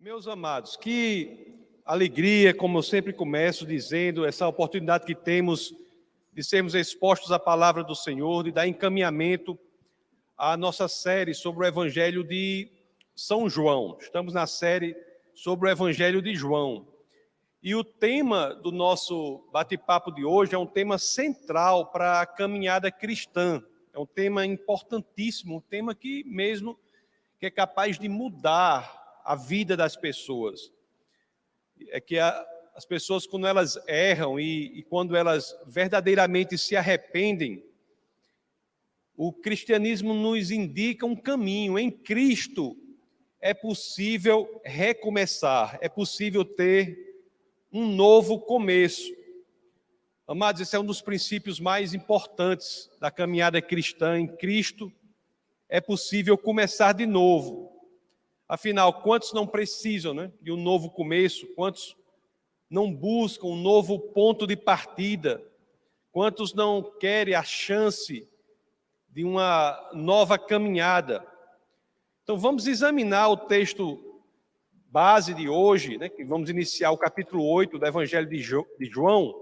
Meus amados, que alegria, como eu sempre começo dizendo, essa oportunidade que temos de sermos expostos à palavra do Senhor, de dar encaminhamento à nossa série sobre o Evangelho de São João. Estamos na série sobre o Evangelho de João. E o tema do nosso bate-papo de hoje é um tema central para a caminhada cristã. É um tema importantíssimo, um tema que é capaz de mudar a vida das pessoas. É que as pessoas, quando elas erram e quando elas verdadeiramente se arrependem, o cristianismo nos indica um caminho. Em Cristo é possível recomeçar, é possível ter um novo começo. Amados, esse é um dos princípios mais importantes da caminhada cristã. Em Cristo é possível começar de novo. Afinal, quantos não precisam, de um novo começo? Quantos não buscam um novo ponto de partida? Quantos não querem a chance de uma nova caminhada? Então, vamos examinar o texto base de hoje, que vamos iniciar o capítulo 8 do Evangelho de João,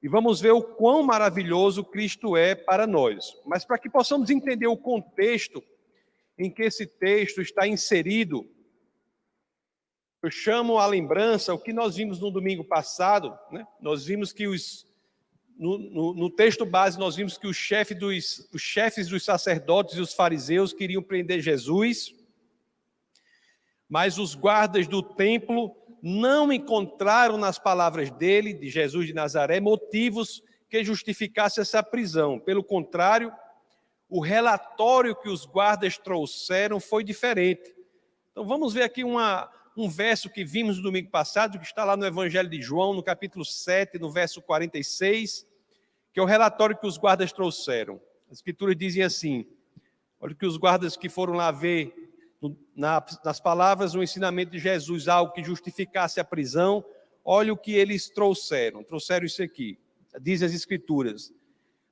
e vamos ver o quão maravilhoso Cristo é para nós. Mas para que possamos entender o contexto em que esse texto está inserido, eu chamo à lembrança o que nós vimos no domingo passado. Nós vimos que no texto base nós vimos que os chefes dos sacerdotes e os fariseus queriam prender Jesus, mas os guardas do templo não encontraram nas palavras dele, de Jesus de Nazaré, motivos que justificassem essa prisão. Pelo contrário, o relatório que os guardas trouxeram foi diferente. Então vamos ver aqui um verso que vimos no domingo passado, que está lá no Evangelho de João, no capítulo 7, no verso 46, que é o relatório que os guardas trouxeram. As escrituras dizem assim: olha que os guardas que foram lá ver nas palavras do ensinamento de Jesus algo que justificasse a prisão, olha o que eles trouxeram. Trouxeram isso aqui. Diz as escrituras: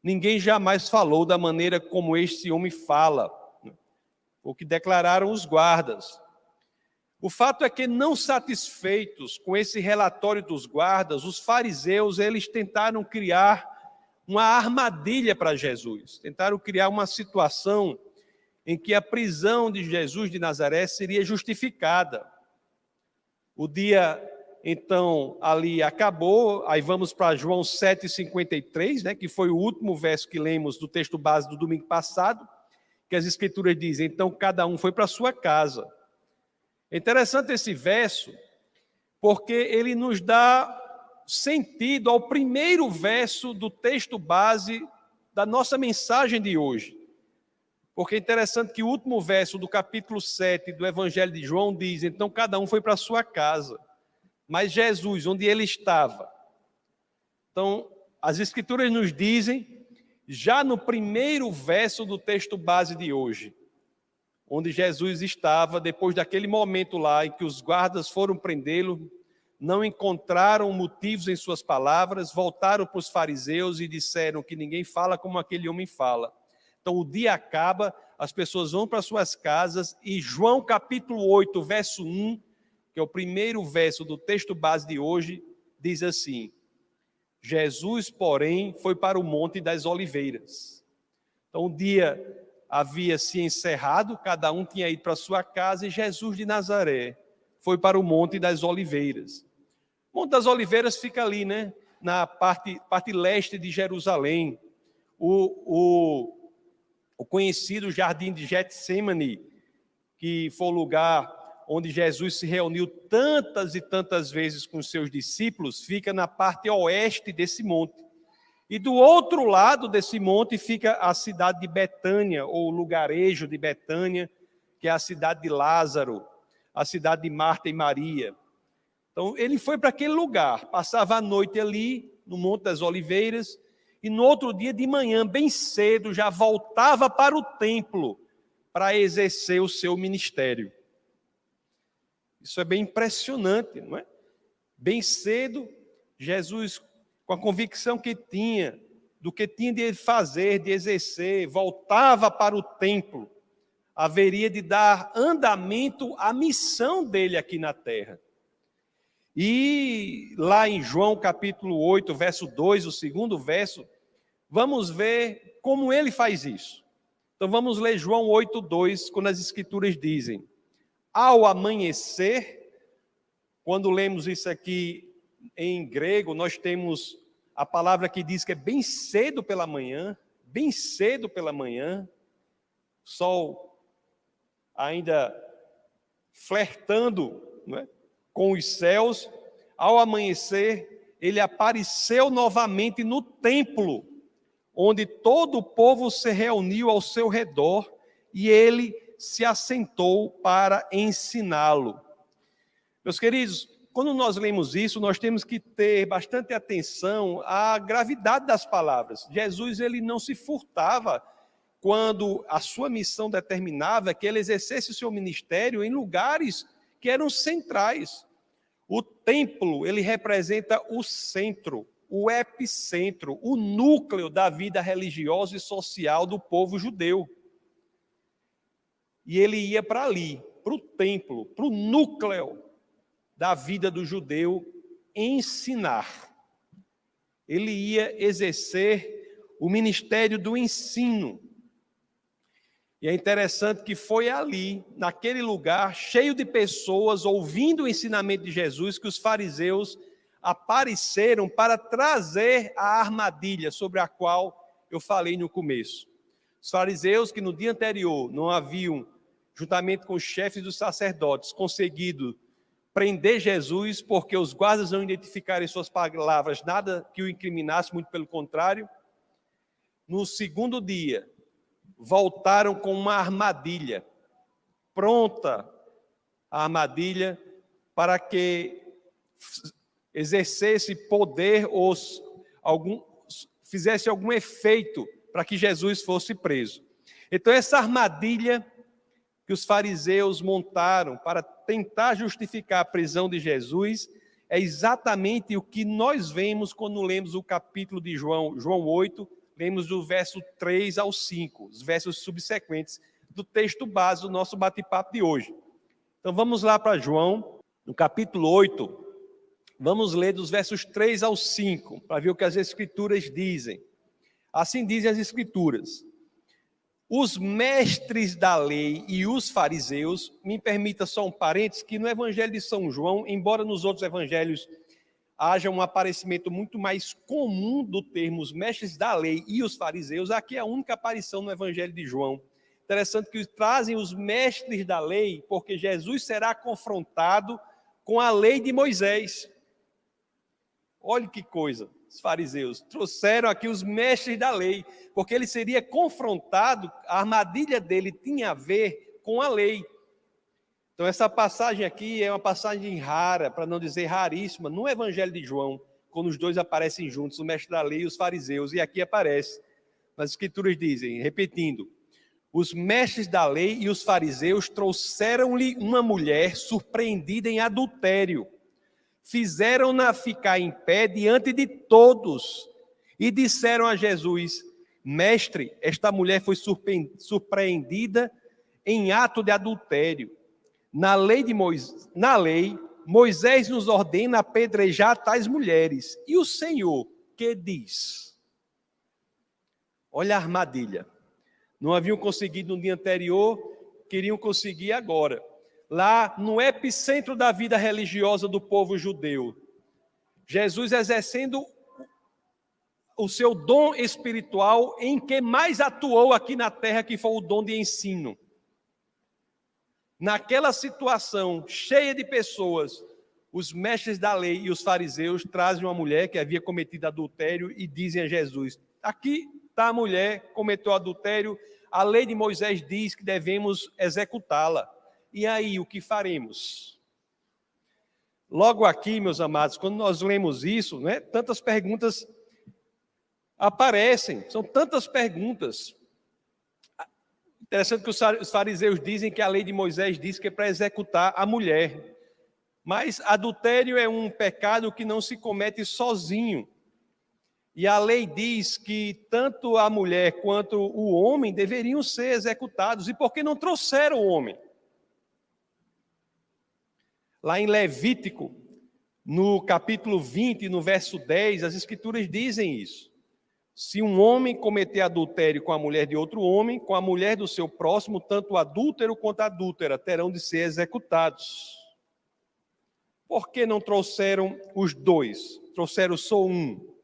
ninguém jamais falou da maneira como este homem fala, o que declararam os guardas. O fato é que, não satisfeitos com esse relatório dos guardas, os fariseus, eles tentaram criar uma armadilha para Jesus. Tentaram criar uma situação em que a prisão de Jesus de Nazaré seria justificada. O dia, então, ali acabou. Aí vamos para João 7,53, que foi o último verso que lemos do texto base do domingo passado, que as escrituras dizem: então cada um foi para a sua casa. É interessante esse verso, porque ele nos dá sentido ao primeiro verso do texto base da nossa mensagem de hoje. Porque é interessante que o último verso do capítulo 7 do Evangelho de João diz: então cada um foi para a sua casa. Mas Jesus, onde ele estava? Então, as escrituras nos dizem, já no primeiro verso do texto base de hoje, onde Jesus estava, depois daquele momento lá em que os guardas foram prendê-lo, não encontraram motivos em suas palavras, voltaram para os fariseus e disseram que ninguém fala como aquele homem fala. Então o dia acaba, as pessoas vão para suas casas e João capítulo 8, verso 1, que é o primeiro verso do texto base de hoje, diz assim: Jesus, porém, foi para o Monte das Oliveiras. Então o dia havia se encerrado, cada um tinha ido para sua casa e Jesus de Nazaré foi para o Monte das Oliveiras. O Monte das Oliveiras fica ali, na parte leste de Jerusalém. O conhecido Jardim de Getsemane, que foi o lugar onde Jesus se reuniu tantas e tantas vezes com os seus discípulos, fica na parte oeste desse monte. E do outro lado desse monte fica a cidade de Betânia, ou o lugarejo de Betânia, que é a cidade de Lázaro, a cidade de Marta e Maria. Então, ele foi para aquele lugar, passava a noite ali, no Monte das Oliveiras, e no outro dia de manhã, bem cedo, já voltava para o templo para exercer o seu ministério. Isso é bem impressionante, não é? Bem cedo, Jesus, com a convicção que tinha, do que tinha de fazer, de exercer, voltava para o templo, haveria de dar andamento à missão dele aqui na terra. E lá em João capítulo 8, verso 2, o segundo verso, vamos ver como ele faz isso. Então vamos ler João 8, 2, quando as escrituras dizem: ao amanhecer, quando lemos isso aqui em grego, nós temos a palavra que diz que é bem cedo pela manhã, sol ainda flertando, não é, com os céus. Ao amanhecer, ele apareceu novamente no templo, onde todo o povo se reuniu ao seu redor, e ele se assentou para ensiná-lo. Meus queridos, quando nós lemos isso, nós temos que ter bastante atenção à gravidade das palavras. Jesus, ele não se furtava quando a sua missão determinava que ele exercesse o seu ministério em lugares que eram centrais. O templo, ele representa o centro, o epicentro, o núcleo da vida religiosa e social do povo judeu. E ele ia para ali, para o templo, para o núcleo da vida do judeu, ensinar. Ele ia exercer o ministério do ensino. E é interessante que foi ali, naquele lugar, cheio de pessoas, ouvindo o ensinamento de Jesus, que os fariseus apareceram para trazer a armadilha sobre a qual eu falei no começo. Os fariseus que no dia anterior não haviam, juntamente com os chefes dos sacerdotes, conseguido prender Jesus, porque os guardas não identificaram em suas palavras nada que o incriminasse, muito pelo contrário. No segundo dia, voltaram com uma armadilha, pronta a armadilha para que exercesse poder ou fizesse algum efeito para que Jesus fosse preso. Então essa armadilha que os fariseus montaram para tentar justificar a prisão de Jesus é exatamente o que nós vemos quando lemos o capítulo de João 8, lemos do verso 3 ao 5, os versos subsequentes do texto base do nosso bate-papo de hoje. Então vamos lá para João, no capítulo 8, vamos ler dos versos 3 ao 5, para ver o que as Escrituras dizem. Assim dizem as Escrituras: os mestres da lei e os fariseus, me permita só um parênteses, que no Evangelho de São João, embora nos outros evangelhos haja um aparecimento muito mais comum do termo os mestres da lei e os fariseus, aqui é a única aparição no Evangelho de João. Interessante que trazem os mestres da lei, porque Jesus será confrontado com a lei de Moisés. Olha que coisa, os fariseus trouxeram aqui os mestres da lei, porque ele seria confrontado, a armadilha dele tinha a ver com a lei. Então essa passagem aqui é uma passagem rara, para não dizer raríssima, no Evangelho de João, quando os dois aparecem juntos, o mestre da lei e os fariseus, e aqui aparece. As Escrituras dizem, repetindo: os mestres da lei e os fariseus trouxeram-lhe uma mulher surpreendida em adultério, fizeram-na ficar em pé diante de todos e disseram a Jesus: mestre, esta mulher foi surpreendida em ato de adultério. Na lei, Moisés nos ordena apedrejar tais mulheres. E o Senhor, que diz? Olha a armadilha. Não haviam conseguido no dia anterior, queriam conseguir agora. Lá no epicentro da vida religiosa do povo judeu, Jesus exercendo o seu dom espiritual em que mais atuou aqui na terra, que foi o dom de ensino. Naquela situação cheia de pessoas, os mestres da lei e os fariseus trazem uma mulher que havia cometido adultério e dizem a Jesus: aqui está a mulher, cometeu adultério, a lei de Moisés diz que devemos executá-la. E aí, o que faremos? Logo aqui, meus amados, quando nós lemos isso, né, tantas perguntas aparecem, são tantas perguntas. Interessante que os fariseus dizem que a lei de Moisés diz que é para executar a mulher. Mas adultério é um pecado que não se comete sozinho. E a lei diz que tanto a mulher quanto o homem deveriam ser executados. E por que não trouxeram o homem? Lá em Levítico, no capítulo 20, no verso 10, as Escrituras dizem isso. Se um homem cometer adultério com a mulher de outro homem, com a mulher do seu próximo, tanto o adúltero quanto a adúltera terão de ser executados. Por que não trouxeram os dois? Trouxeram só um.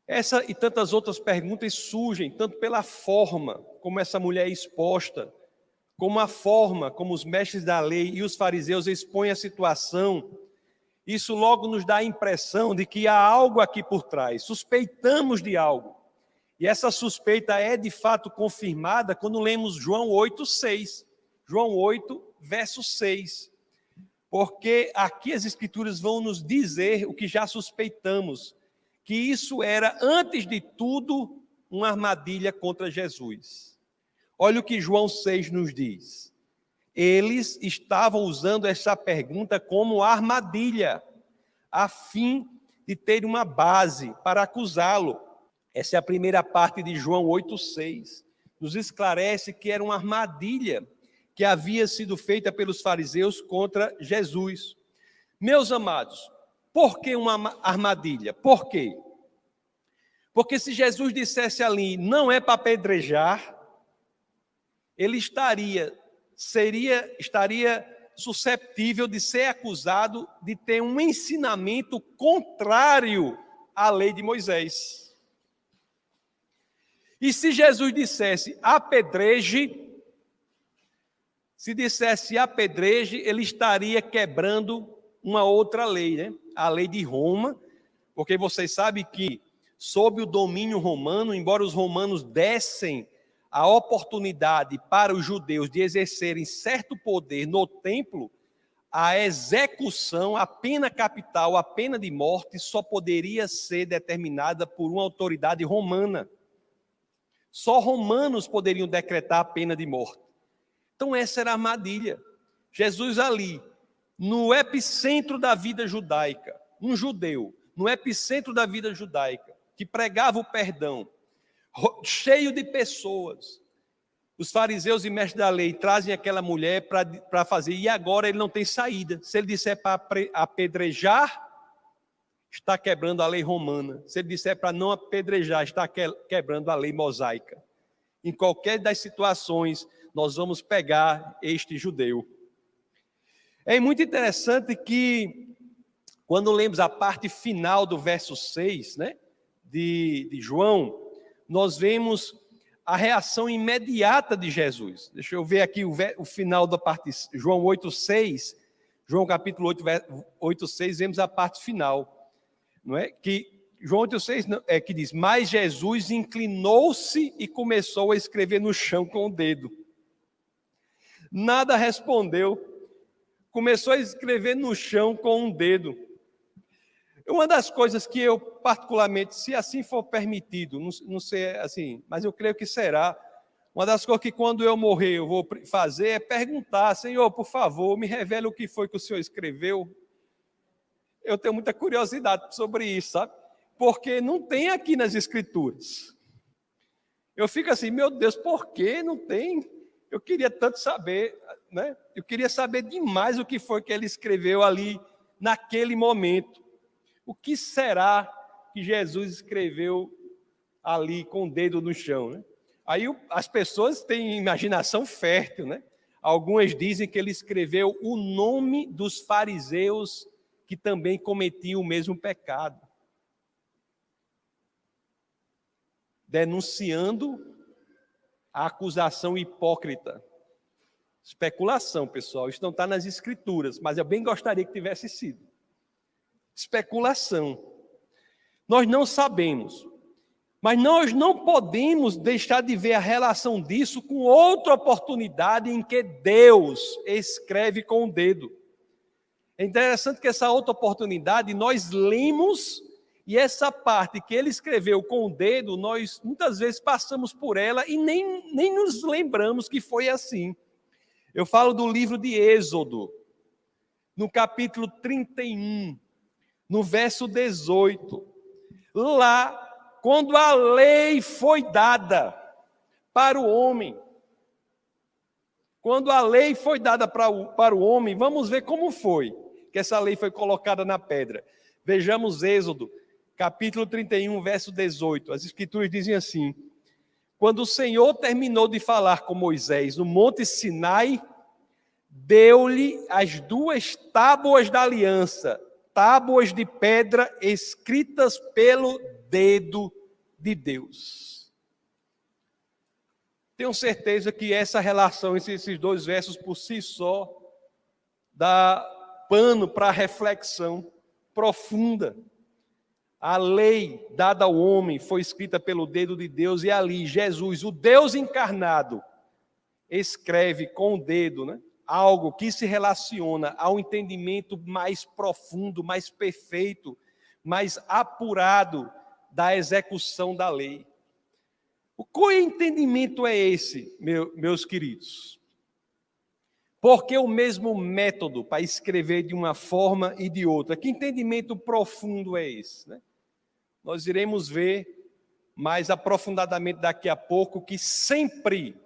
Essa e tantas outras perguntas surgem, tanto pela forma como essa mulher é exposta, como a forma como os mestres da lei e os fariseus expõem a situação. Isso logo nos dá a impressão de que há algo aqui por trás, suspeitamos de algo. E essa suspeita é de fato confirmada quando lemos João 8:6. João 8, verso 6. Porque aqui as Escrituras vão nos dizer o que já suspeitamos, que isso era, antes de tudo, uma armadilha contra Jesus. Olha o que João 6 nos diz. Eles estavam usando essa pergunta como armadilha, a fim de ter uma base para acusá-lo. Essa é a primeira parte de João 8,6. Nos esclarece que era uma armadilha que havia sido feita pelos fariseus contra Jesus. Meus amados, por que uma armadilha? Por quê? Porque se Jesus dissesse ali, não é para apedrejar, ele estaria susceptível de ser acusado de ter um ensinamento contrário à lei de Moisés. E se Jesus dissesse apedreje, ele estaria quebrando uma outra lei, né? A lei de Roma, porque vocês sabem que sob o domínio romano, embora os romanos dessem a oportunidade para os judeus de exercerem certo poder no templo, a execução, a pena capital, a pena de morte, só poderia ser determinada por uma autoridade romana. Só romanos poderiam decretar a pena de morte. Então essa era a armadilha. Jesus ali, no epicentro da vida judaica, um judeu, no epicentro da vida judaica, que pregava o perdão, cheio de pessoas. Os fariseus e mestres da lei trazem aquela mulher para fazer, e agora ele não tem saída. Se ele disser para apedrejar, está quebrando a lei romana. Se ele disser para não apedrejar, está quebrando a lei mosaica. Em qualquer das situações, nós vamos pegar este judeu. É muito interessante que, quando lemos a parte final do verso 6, né, de João, nós vemos a reação imediata de Jesus. Deixa eu ver aqui o final da parte, João 8,6, João capítulo 8,6, vemos a parte final, não é? Que João 8,6 é que diz, mas Jesus inclinou-se e começou a escrever no chão com o dedo. Nada respondeu, começou a escrever no chão com um dedo. Uma das coisas que eu, particularmente, se assim for permitido, não sei assim, mas eu creio que será, uma das coisas que quando eu morrer eu vou fazer é perguntar, Senhor, por favor, me revele o que foi que o Senhor escreveu. Eu tenho muita curiosidade sobre isso, sabe? Porque não tem aqui nas Escrituras. Eu fico assim, meu Deus, por que não tem? Eu queria tanto saber, né? Eu queria saber demais o que foi que ele escreveu ali naquele momento. O que será que Jesus escreveu ali com o dedo no chão, né? Aí as pessoas têm imaginação fértil, né? Algumas dizem que ele escreveu o nome dos fariseus que também cometiam o mesmo pecado, denunciando a acusação hipócrita. Especulação, pessoal, isso não está nas Escrituras, mas eu bem gostaria que tivesse sido. Especulação. Nós não sabemos, mas nós não podemos deixar de ver a relação disso com outra oportunidade em que Deus escreve com o dedo. É interessante que essa outra oportunidade nós lemos, e essa parte que ele escreveu com o dedo, nós muitas vezes passamos por ela e nem nos lembramos que foi assim. Eu falo do livro de Êxodo, no capítulo 31. no verso 18. Lá, quando a lei foi dada para o homem, quando a lei foi dada para o homem, vamos ver como foi que essa lei foi colocada na pedra. Vejamos Êxodo, capítulo 31, verso 18. As Escrituras dizem assim: quando o Senhor terminou de falar com Moisés no Monte Sinai, deu-lhe as 2 tábuas da aliança, tábuas de pedra escritas pelo dedo de Deus. Tenho certeza que essa relação entre esses 2 versos por si só dá pano para reflexão profunda. A lei dada ao homem foi escrita pelo dedo de Deus, e ali Jesus, o Deus encarnado, escreve com o dedo, né, algo que se relaciona ao entendimento mais profundo, mais perfeito, mais apurado da execução da lei. Qual entendimento é esse, meus queridos? Porque o mesmo método para escrever de uma forma e de outra. Que entendimento profundo é esse, né? Nós iremos ver mais aprofundadamente daqui a pouco que sempre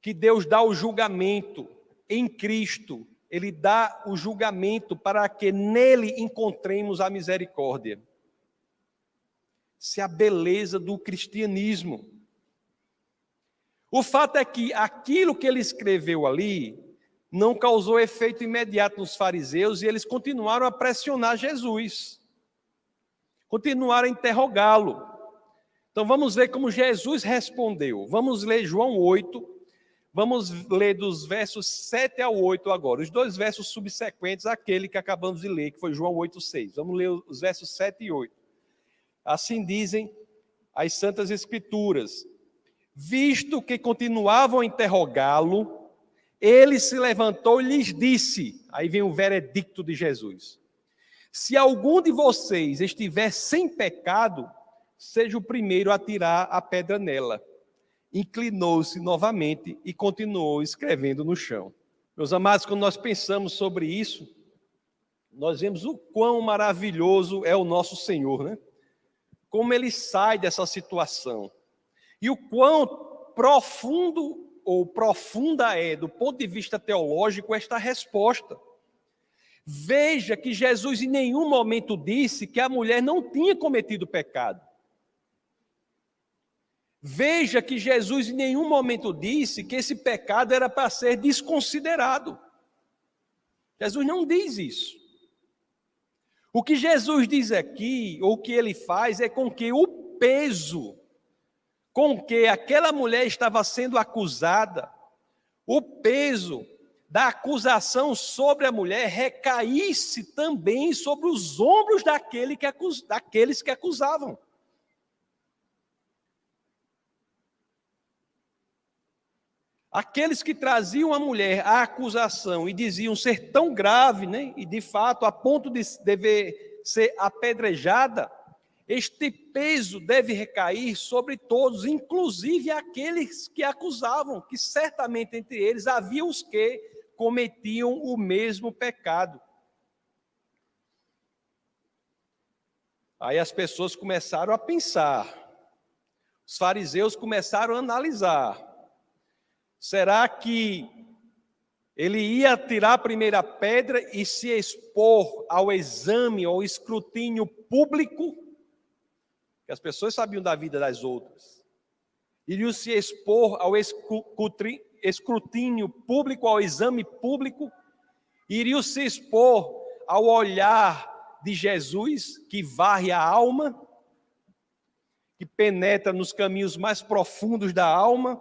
que Deus dá o julgamento em Cristo, Ele dá o julgamento para que nele encontremos a misericórdia. Essa é a beleza do cristianismo. O fato é que aquilo que ele escreveu ali não causou efeito imediato nos fariseus, e eles continuaram a pressionar Jesus. Continuaram a interrogá-lo. Então vamos ver como Jesus respondeu. Vamos ler João 8, vamos ler dos versos 7 ao 8 agora. Os 2 versos subsequentes àquele que acabamos de ler, que foi João 8, 6. Vamos ler os versos 7 e 8. Assim dizem as Santas Escrituras: visto que continuavam a interrogá-lo, ele se levantou e lhes disse, aí vem o veredicto de Jesus: se algum de vocês estiver sem pecado, seja o primeiro a tirar a pedra nela. Inclinou-se novamente e continuou escrevendo no chão. Meus amados, quando nós pensamos sobre isso, nós vemos o quão maravilhoso é o nosso Senhor, né? Como ele sai dessa situação. E o quão profundo ou profunda é, do ponto de vista teológico, esta resposta. Veja que Jesus em nenhum momento disse que a mulher não tinha cometido pecado. Veja que Jesus em nenhum momento disse que esse pecado era para ser desconsiderado. Jesus não diz isso. O que Jesus diz aqui, ou o que ele faz, é com que o peso com que aquela mulher estava sendo acusada, o peso da acusação sobre a mulher recaísse também sobre os ombros daqueles que acusavam. Aqueles que traziam a mulher à acusação e diziam ser tão grave, né, e de fato a ponto de dever ser apedrejada, este peso deve recair sobre todos, inclusive aqueles que acusavam, que certamente entre eles havia os que cometiam o mesmo pecado. Aí as pessoas começaram a pensar, os fariseus começaram a analisar. Será que ele ia tirar a primeira pedra e se expor ao exame, ao escrutínio público? Que as pessoas sabiam da vida das outras. Iriam se expor ao escrutínio público, ao exame público? Iriam se expor ao olhar de Jesus, que varre a alma, que penetra nos caminhos mais profundos da alma?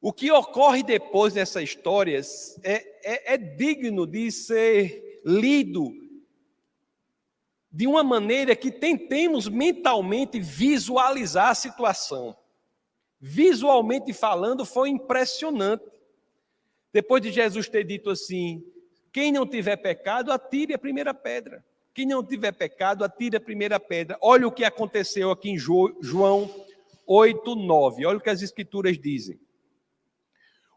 O que ocorre depois dessa história é digno de ser lido de uma maneira que tentemos mentalmente visualizar a situação. Visualmente falando, foi impressionante. Depois de Jesus ter dito assim: quem não tiver pecado, atire a primeira pedra. Quem não tiver pecado, atire a primeira pedra. Olha o que aconteceu aqui em João 8, 9. Olha o que as Escrituras dizem.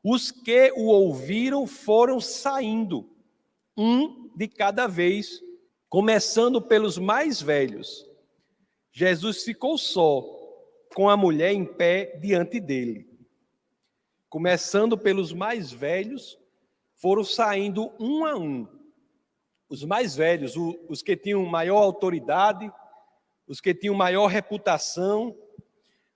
Os que o ouviram foram saindo, um de cada vez, começando pelos mais velhos. Jesus ficou só, com a mulher em pé diante dele. Começando pelos mais velhos, foram saindo um a um. Os mais velhos, os que tinham maior autoridade, os que tinham maior reputação,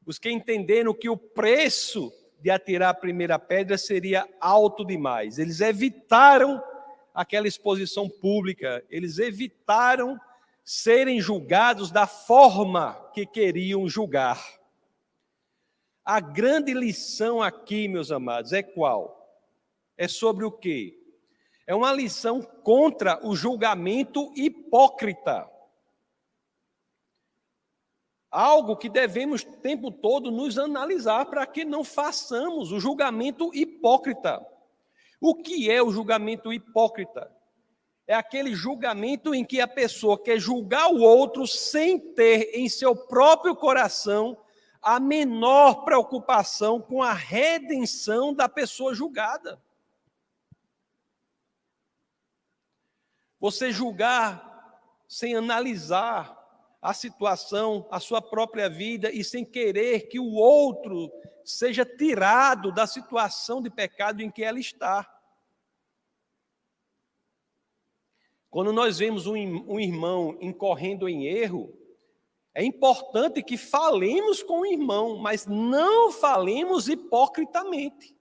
os que entenderam que o preço de atirar a primeira pedra seria alto demais. Eles evitaram aquela exposição pública, eles evitaram serem julgados da forma que queriam julgar. A grande lição aqui, meus amados, é qual? É sobre o quê? É uma lição contra o julgamento hipócrita. Algo que devemos o tempo todo nos analisar para que não façamos o julgamento hipócrita. O que é o julgamento hipócrita? É aquele julgamento em que a pessoa quer julgar o outro sem ter em seu próprio coração a menor preocupação com a redenção da pessoa julgada. Você julgar sem analisar a situação, a sua própria vida e sem querer que o outro seja tirado da situação de pecado em que ela está. Quando nós vemos um irmão incorrendo em erro, é importante que falemos com o irmão, mas não falemos hipocritamente.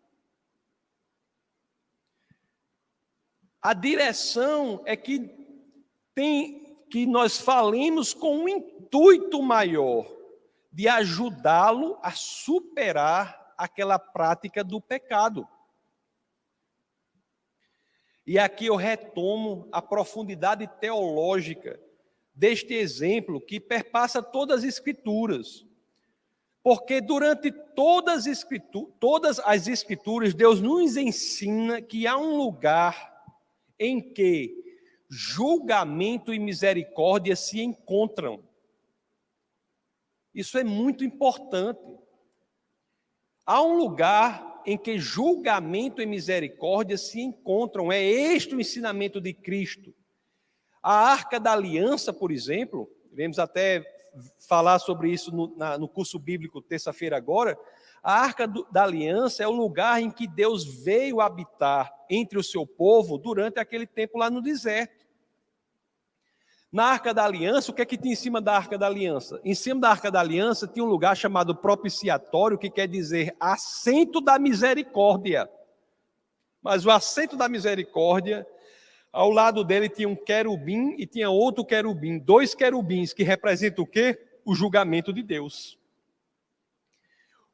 A direção é que nós falemos com um intuito maior de ajudá-lo a superar aquela prática do pecado. E aqui eu retomo a profundidade teológica deste exemplo que perpassa todas as Escrituras. Porque durante todas as Escrituras, Deus nos ensina que há um lugar em que julgamento e misericórdia se encontram. Isso é muito importante. Há um lugar em que julgamento e misericórdia se encontram. É este o ensinamento de Cristo. A Arca da Aliança, por exemplo, iremos até falar sobre isso no curso bíblico terça-feira agora. A Arca da Aliança é o lugar em que Deus veio habitar entre o seu povo durante aquele tempo lá no deserto. Na Arca da Aliança, o que é que tinha em cima da Arca da Aliança? Em cima da Arca da Aliança tinha um lugar chamado propiciatório, que quer dizer assento da misericórdia. Mas o assento da misericórdia, ao lado dele tinha um querubim e tinha outro querubim, 2 querubins, que representam o quê? O julgamento de Deus.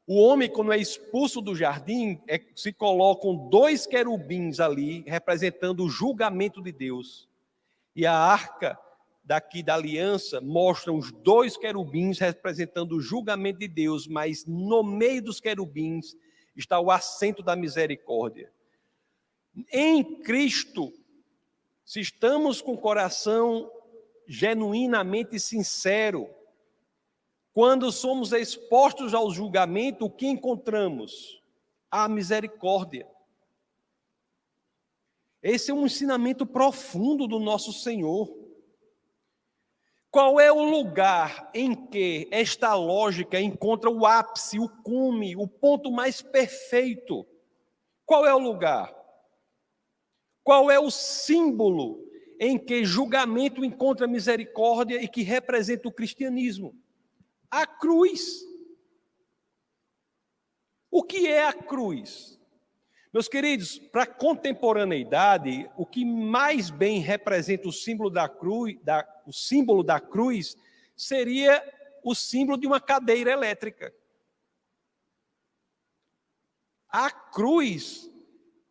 O homem, quando é expulso do jardim, se colocam 2 querubins ali, representando o julgamento de Deus. E a arca daqui da aliança mostra os 2 querubins representando o julgamento de Deus, mas no meio dos querubins está o assento da misericórdia. Em Cristo, se estamos com o coração genuinamente sincero, quando somos expostos ao julgamento, o que encontramos? A misericórdia. Esse é um ensinamento profundo do nosso Senhor. Qual é o lugar em que esta lógica encontra o ápice, o cume, o ponto mais perfeito? Qual é o lugar? Qual é o símbolo em que julgamento encontra misericórdia e que representa o cristianismo? A cruz. O que é a cruz? Meus queridos, para a contemporaneidade, o que mais bem representa o símbolo da cruz seria o símbolo de uma cadeira elétrica. A cruz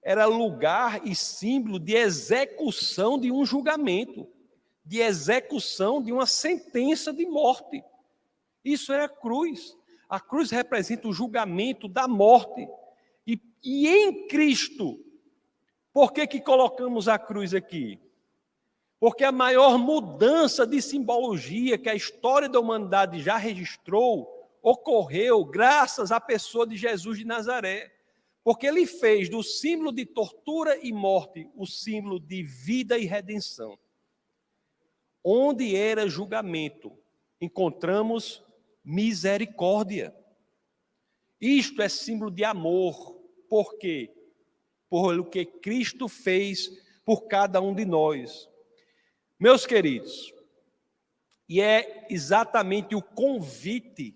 era lugar e símbolo de execução de um julgamento, de execução de uma sentença de morte. Isso é a cruz. A cruz representa o julgamento da morte. E em Cristo, por que colocamos a cruz aqui? Porque a maior mudança de simbologia que a história da humanidade já registrou, ocorreu graças à pessoa de Jesus de Nazaré. Porque ele fez do símbolo de tortura e morte o símbolo de vida e redenção. Onde era julgamento, encontramos misericórdia. Isto é símbolo de amor. Por quê? Por o que Cristo fez por cada um de nós. Meus queridos, e é exatamente o convite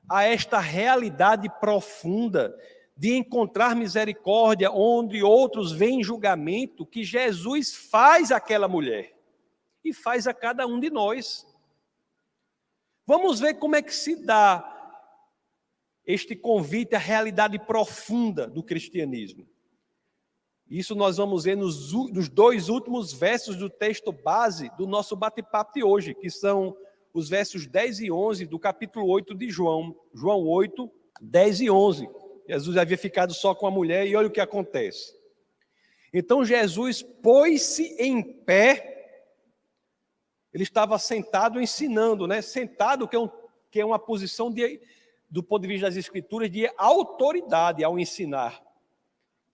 a esta realidade profunda de encontrar misericórdia onde outros veem julgamento que Jesus faz àquela mulher e faz a cada um de nós. Vamos ver como é que se dá este convite à realidade profunda do cristianismo. Isso nós vamos ver nos 2 últimos versos do texto base do nosso bate-papo de hoje, que são os versos 10 e 11 do capítulo 8 de João. João 8, 10 e 11. Jesus havia ficado só com a mulher e olha o que acontece. Então Jesus pôs-se em pé, ele estava sentado ensinando, né? Sentado, que é uma posição do ponto de vista das Escrituras de autoridade ao ensinar.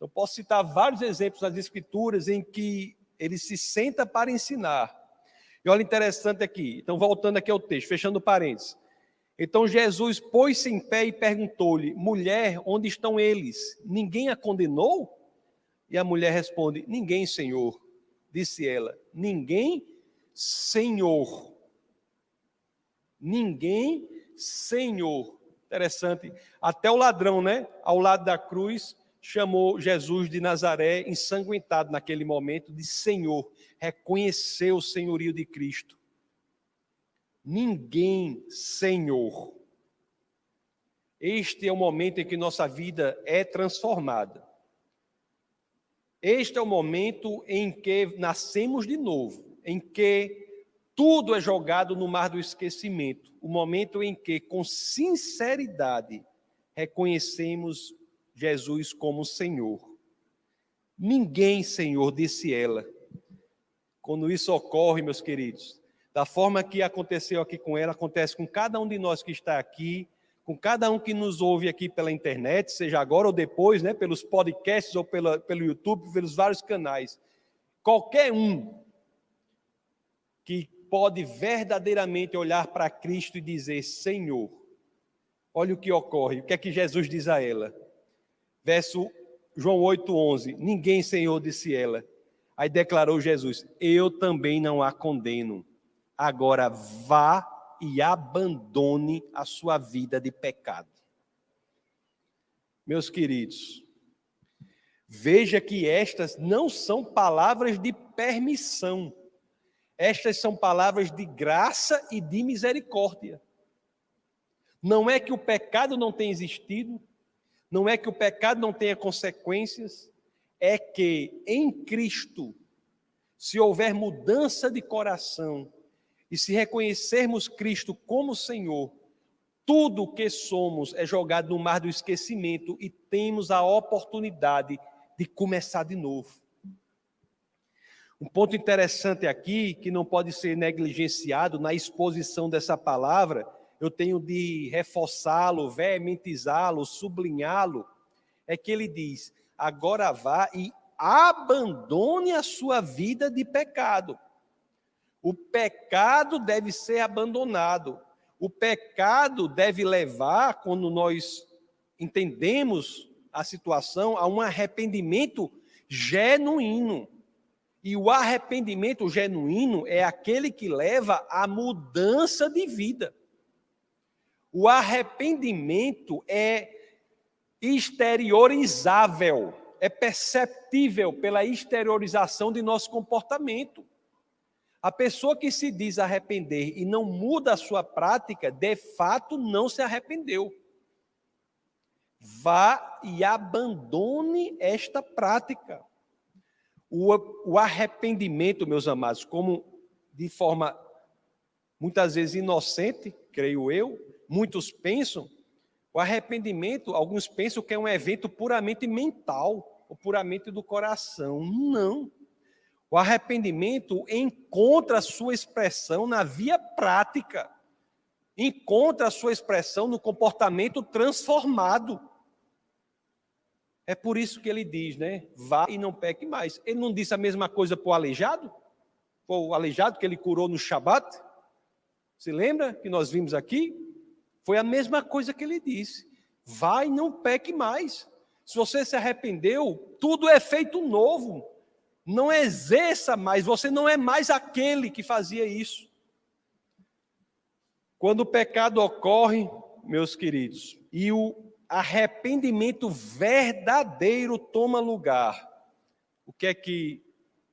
Eu posso citar vários exemplos das Escrituras em que ele se senta para ensinar. E olha interessante aqui, então voltando aqui ao texto, fechando parênteses. Então Jesus pôs-se em pé e perguntou-lhe: mulher, onde estão eles? Ninguém a condenou? E a mulher responde: ninguém, Senhor. Disse ela: ninguém, Senhor. Ninguém, Senhor. Interessante. Até o ladrão, né? Ao lado da cruz, chamou Jesus de Nazaré, ensanguentado naquele momento, de Senhor, reconheceu o senhorio de Cristo. Ninguém, Senhor. Este é o momento em que nossa vida é transformada. Este é o momento em que nascemos de novo, em que tudo é jogado no mar do esquecimento, o momento em que, com sinceridade, reconhecemos Jesus como Senhor. Ninguém, Senhor, disse ela. Quando isso ocorre, meus queridos, da forma que aconteceu aqui com ela, acontece com cada um de nós que está aqui, com cada um que nos ouve aqui pela internet, seja agora ou depois, né, pelos podcasts ou pelo YouTube, pelos vários canais. Qualquer um que pode verdadeiramente olhar para Cristo e dizer: Senhor, olha o que ocorre, o que é que Jesus diz a ela? Verso João 8,11, ninguém, Senhor, disse ela. Aí declarou Jesus: eu também não a condeno. Agora vá e abandone a sua vida de pecado. Meus queridos, veja que estas não são palavras de permissão. Estas são palavras de graça e de misericórdia. Não é que o pecado não tenha existido, não é que o pecado não tenha consequências, é que em Cristo, se houver mudança de coração e se reconhecermos Cristo como Senhor, tudo o que somos é jogado no mar do esquecimento e temos a oportunidade de começar de novo. Um ponto interessante aqui, que não pode ser negligenciado na exposição dessa palavra, eu tenho de reforçá-lo, veementizá-lo, sublinhá-lo, é que ele diz: agora vá e abandone a sua vida de pecado. O pecado deve ser abandonado. O pecado deve levar, quando nós entendemos a situação, a um arrependimento genuíno. E o arrependimento genuíno é aquele que leva à mudança de vida. O arrependimento é exteriorizável, é perceptível pela exteriorização de nosso comportamento. A pessoa que se diz arrepender e não muda a sua prática, de fato não se arrependeu. Vá e abandone esta prática. O arrependimento, meus amados, como de forma muitas vezes inocente, creio eu, muitos pensam, o arrependimento, alguns pensam que é um evento puramente mental, ou puramente do coração. Não. O arrependimento encontra a sua expressão na via prática, encontra a sua expressão no comportamento transformado. É por isso que ele diz, né? Vá e não peque mais. Ele não disse a mesma coisa para o aleijado? Foi o aleijado que ele curou no Shabat? Se lembra que nós vimos aqui? Foi a mesma coisa que ele disse. Vá e não peque mais. Se você se arrependeu, tudo é feito novo. Não exerça mais, você não é mais aquele que fazia isso. Quando o pecado ocorre, meus queridos, e o arrependimento verdadeiro toma lugar, o que é que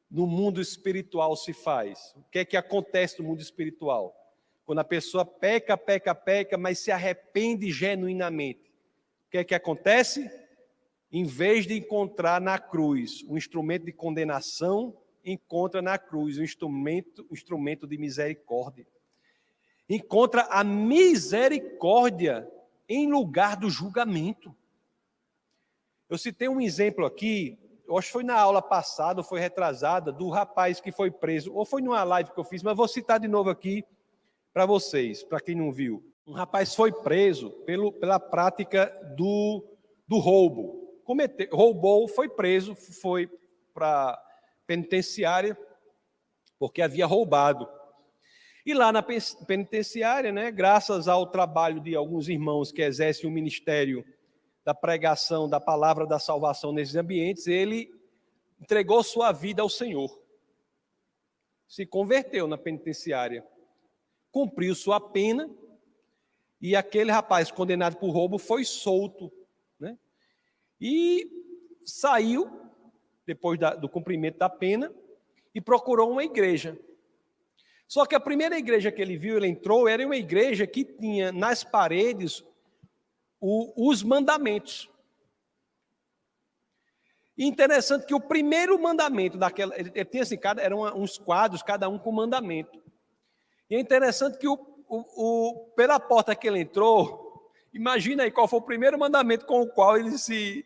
no mundo espiritual se faz? O que é que acontece no mundo espiritual? Quando a pessoa peca, mas se arrepende genuinamente, o que é que acontece? Em vez de encontrar na cruz um instrumento de condenação, encontra na cruz um instrumento de misericórdia. Encontra a misericórdia em lugar do julgamento. Eu citei um exemplo aqui, eu acho que foi na aula passada, ou foi retrasada, do rapaz que foi preso, ou foi numa live que eu fiz, mas vou citar de novo aqui para vocês, para quem não viu. Um rapaz foi preso pela prática do roubo. Roubou, foi preso, foi para a penitenciária, porque havia roubado. E lá na penitenciária, né, graças ao trabalho de alguns irmãos que exercem o ministério da pregação da palavra da salvação nesses ambientes, ele entregou sua vida ao Senhor. Se converteu na penitenciária. Cumpriu sua pena, e aquele rapaz condenado por roubo foi solto, né? E saiu, depois do cumprimento da pena, e procurou uma igreja. Só que a primeira igreja que ele viu, ele entrou, era uma igreja que tinha nas paredes os mandamentos. E interessante que o primeiro mandamento daquela, ele tinha assim, eram uns quadros, cada um com mandamento. E é interessante que pela porta que ele entrou, imagina aí qual foi o primeiro mandamento com o qual ele se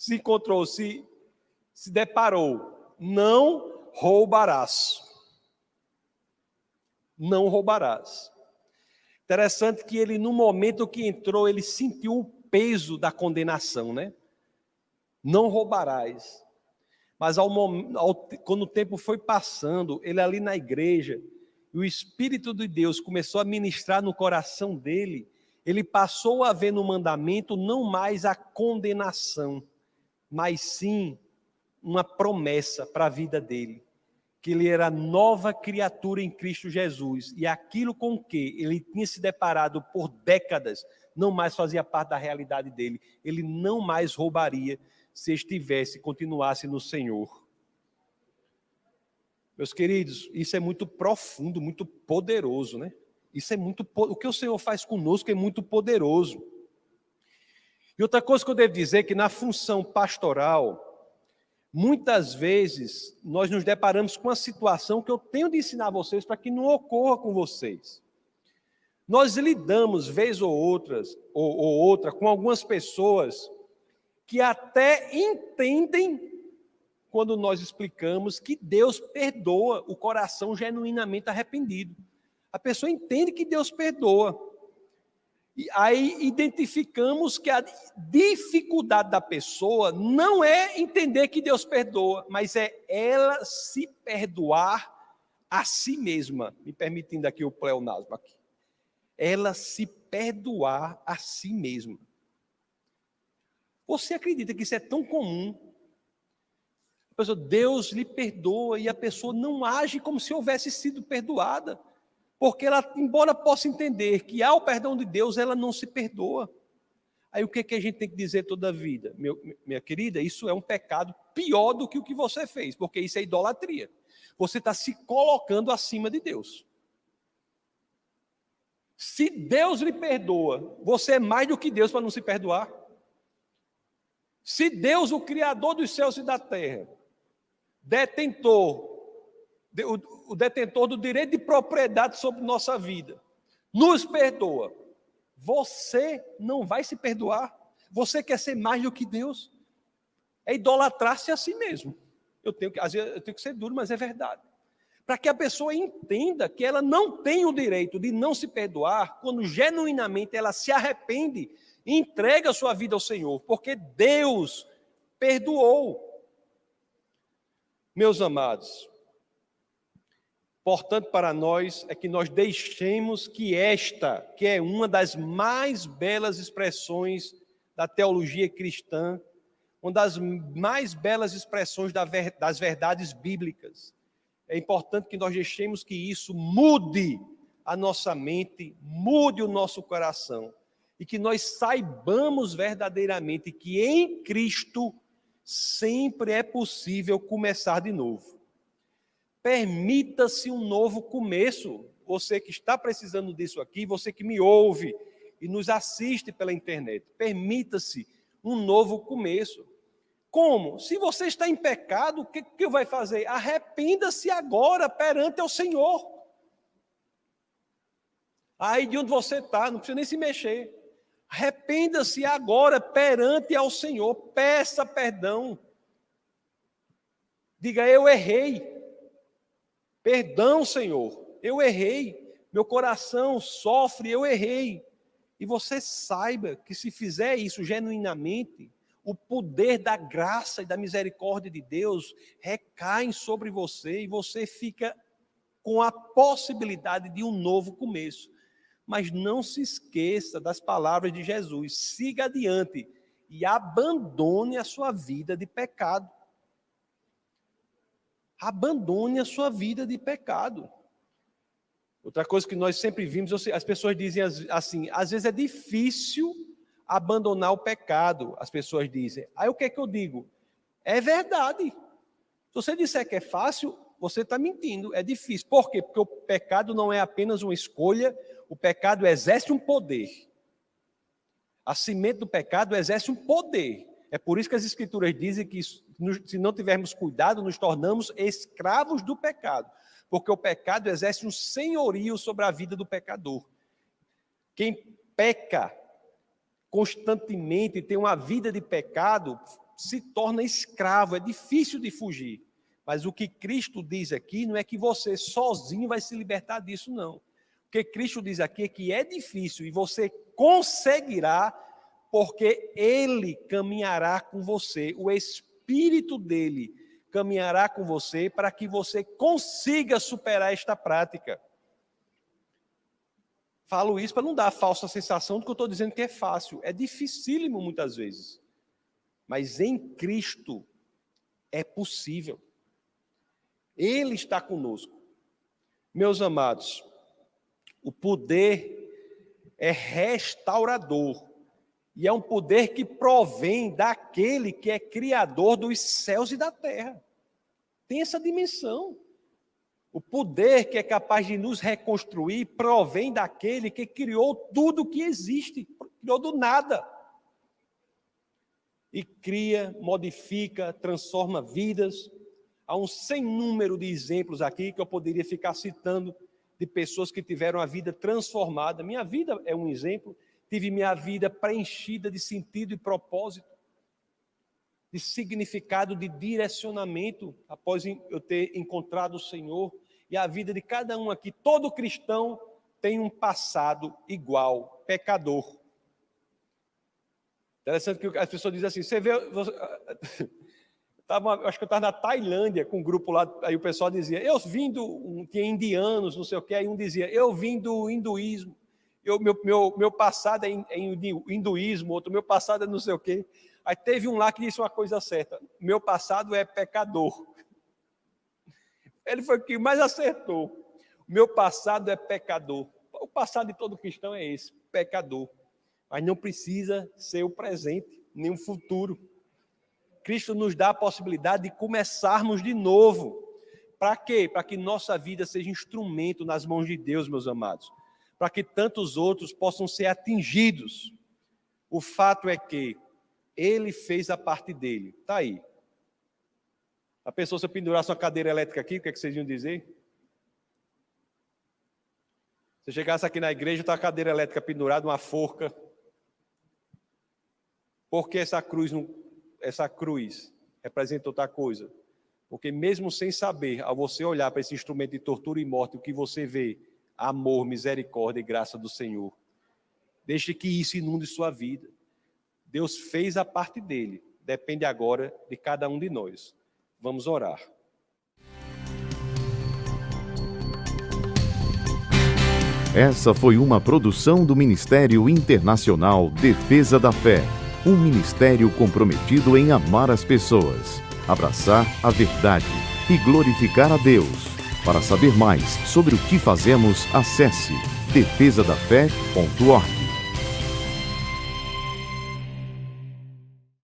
encontrou, se deparou. Não roubarás. Não roubarás. Interessante que ele, no momento que entrou, ele sentiu o peso da condenação, né? Não roubarás. Mas quando o tempo foi passando, ele ali na igreja, e o Espírito de Deus começou a ministrar no coração dele, ele passou a ver no mandamento não mais a condenação, mas sim uma promessa para a vida dele, que ele era nova criatura em Cristo Jesus, e aquilo com que ele tinha se deparado por décadas, não mais fazia parte da realidade dele, ele não mais roubaria se continuasse no Senhor. Meus queridos, isso é muito profundo, muito poderoso, né? O que o Senhor faz conosco é muito poderoso. E outra coisa que eu devo dizer é que na função pastoral, muitas vezes nós nos deparamos com uma situação que eu tenho de ensinar a vocês para que não ocorra com vocês. Nós lidamos, vez ou outra, com algumas pessoas que até entendem quando nós explicamos que Deus perdoa o coração genuinamente arrependido. A pessoa entende que Deus perdoa. E aí identificamos que a dificuldade da pessoa não é entender que Deus perdoa, mas é ela se perdoar a si mesma. Me permitindo aqui o pleonasmo aqui. Ela se perdoar a si mesma. Você acredita que isso é tão comum? A pessoa, Deus lhe perdoa, e a pessoa não age como se houvesse sido perdoada. Porque ela, embora possa entender que há o perdão de Deus, ela não se perdoa. Aí o que a gente tem que dizer toda a vida? Minha querida, isso é um pecado pior do que o que você fez, porque isso é idolatria. Você está se colocando acima de Deus. Se Deus lhe perdoa, você é mais do que Deus para não se perdoar? Se Deus, o Criador dos céus e da terra, o detentor do direito de propriedade sobre nossa vida, nos perdoa, você não vai se perdoar? Você quer ser mais do que Deus? É idolatrar-se a si mesmo. Às vezes eu tenho que ser duro, mas é verdade. Para que a pessoa entenda que ela não tem o direito de não se perdoar quando genuinamente ela se arrepende Entrega a sua vida ao Senhor, porque Deus perdoou. Meus amados, importante para nós é que nós deixemos que esta, que é uma das mais belas expressões da teologia cristã, uma das mais belas expressões das verdades bíblicas, é importante que nós deixemos que isso mude a nossa mente, mude o nosso coração, e que nós saibamos verdadeiramente que em Cristo sempre é possível começar de novo. Permita-se um novo começo. Você que está precisando disso aqui, você que me ouve e nos assiste pela internet, permita-se um novo começo. Como? Se você está em pecado, o que vai fazer? Arrependa-se agora perante o Senhor. Aí de onde você está, não precisa nem se mexer. Arrependa-se agora perante ao Senhor, peça perdão. Diga, eu errei. Perdão, Senhor, eu errei. Meu coração sofre, eu errei. E você saiba que se fizer isso genuinamente, o poder da graça e da misericórdia de Deus recaem sobre você e você fica com a possibilidade de um novo começo. Mas não se esqueça das palavras de Jesus. Siga adiante e abandone a sua vida de pecado. Abandone a sua vida de pecado. Outra coisa que nós sempre vimos, as pessoas dizem assim, às vezes é difícil abandonar o pecado, as pessoas dizem. Aí o que é que eu digo? É verdade. Se você disser que é fácil, você está mentindo, é difícil. Por quê? Porque o pecado não é apenas uma escolha, o pecado exerce um poder. A semente do pecado exerce um poder. É por isso que as Escrituras dizem que se não tivermos cuidado, nos tornamos escravos do pecado. Porque o pecado exerce um senhorio sobre a vida do pecador. Quem peca constantemente, tem uma vida de pecado, se torna escravo, é difícil de fugir. Mas o que Cristo diz aqui não é que você sozinho vai se libertar disso, não. O que Cristo diz aqui é que é difícil e você conseguirá, porque Ele caminhará com você, o Espírito dele caminhará com você para que você consiga superar esta prática. Falo isso para não dar a falsa sensação de que eu estou dizendo que é fácil. É dificílimo muitas vezes. Mas em Cristo é possível. Ele está conosco. Meus amados, o poder é restaurador. E é um poder que provém daquele que é criador dos céus e da terra. Tem essa dimensão. O poder que é capaz de nos reconstruir provém daquele que criou tudo o que existe, criou do nada. E cria, modifica, transforma vidas. Há um sem número de exemplos aqui que eu poderia ficar citando de pessoas que tiveram a vida transformada. Minha vida é um exemplo. Tive minha vida preenchida de sentido e propósito, de significado, de direcionamento, após eu ter encontrado o Senhor. E a vida de cada um aqui, todo cristão tem um passado igual, pecador. Interessante que as pessoas dizem assim, você vê... acho que eu estava na Tailândia com um grupo lá, aí o pessoal dizia, eu vim tinha indianos, não sei o que, aí um dizia, eu vim do hinduísmo. Meu passado é hinduísmo, outro, meu passado é não sei o quê. Aí teve um lá que disse uma coisa certa, meu passado é pecador. Ele foi o que mais acertou. Meu passado é pecador. O passado de todo cristão é esse, pecador. Mas não precisa ser o presente, nem o futuro. Cristo nos dá a possibilidade de começarmos de novo. Para quê? Para que nossa vida seja instrumento nas mãos de Deus, meus amados. Para que tantos outros possam ser atingidos. O fato é que Ele fez a parte dele. Está aí. A pessoa, se eu pendurasse uma cadeira elétrica aqui, o que é que vocês iam dizer? Se chegasse aqui na igreja, está a cadeira elétrica pendurada, uma forca. Por que essa cruz representa outra coisa? Porque mesmo sem saber, ao você olhar para esse instrumento de tortura e morte, o que você vê? Amor, misericórdia e graça do Senhor. Deixe que isso inunde sua vida. Deus fez a parte dele. Depende agora de cada um de nós. Vamos orar. Essa foi uma produção do Ministério Internacional Defesa da Fé, um ministério comprometido em amar as pessoas, abraçar a verdade e glorificar a Deus. Para saber mais sobre o que fazemos, acesse defesadafé.org.